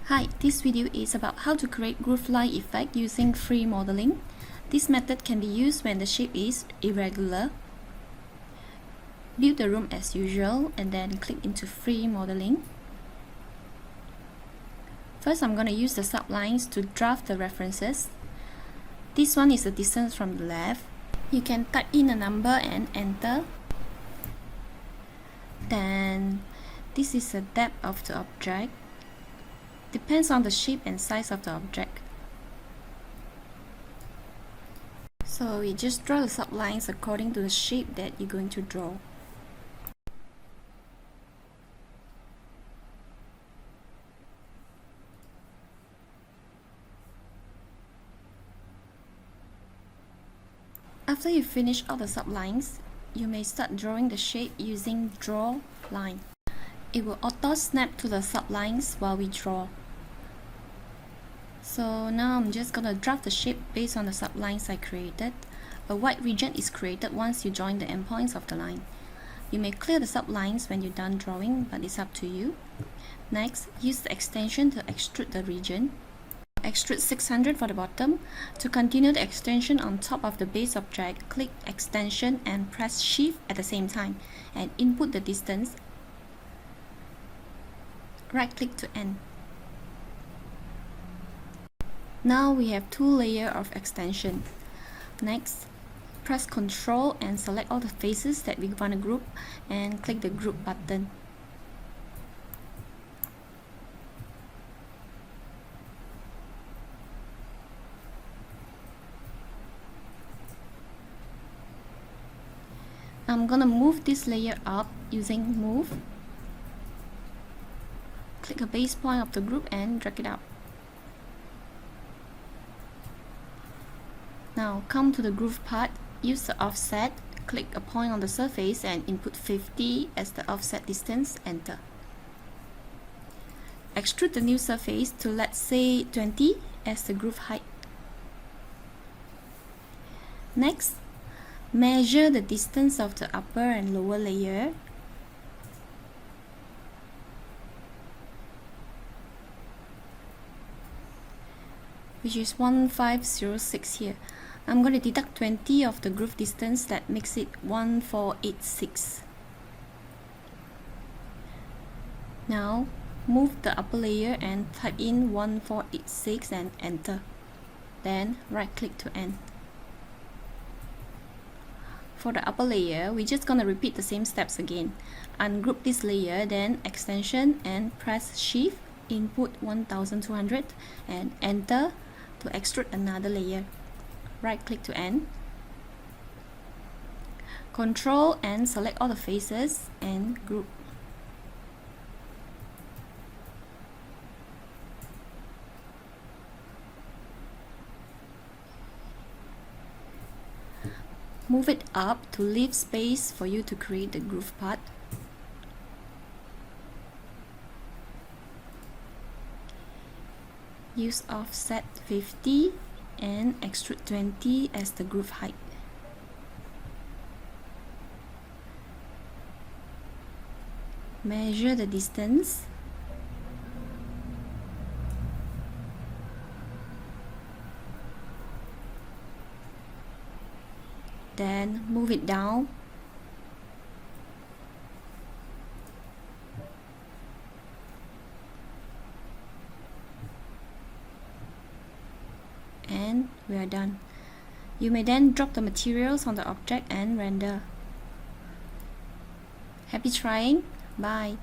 Hi, this video is about how to create groove line effect using free modeling. This method can be used when the shape is irregular. Build the room as usual and then click into free modeling. First, I'm going to use the sublines to draft the references. This one is the distance from the left. You can type in a number and enter. Then this is the depth of the object. Depends on the shape and size of the object. So we just draw the sublines according to the shape that you're going to draw. After you finish all the sublines, you may start drawing the shape using draw line. It will auto snap to the sublines while we draw. So now I'm just gonna draft the shape based on the sublines I created. A white region is created once you join the endpoints of the line. You may clear the sublines when you're done drawing, but it's up to you. Next, use the extension to extrude the region. Extrude 600 for the bottom. To continue the extension on top of the base object, click extension and press shift at the same time and input the distance. Right click to end. Now we have two layers of extension. Next, press Ctrl and select all the faces that we want to group and click the group button. I'm gonna move this layer up using move. Click a base point of the group and drag it out. Now come to the groove part, use the offset, click a point on the surface and input 50 as the offset distance, enter. Extrude the new surface to, let's say, 20 as the groove height. Next, measure the distance of the upper and lower layer. Which is 1506 here. I'm going to deduct 20 of the groove distance, that makes it 1486. Now move the upper layer and type in 1486 and enter. Then right click to end. For the upper layer, we're just going to repeat the same steps again. Ungroup this layer, then extension and press shift, input 1200 and enter to extrude another layer. Right click to end. Control and select all the faces and group. Move it up to leave space for you to create the groove part. Use offset 50 and extrude 20 as the groove height. Measure the distance. Then move it down. And we are done. You may then drop the materials on the object and render. Happy trying. Bye.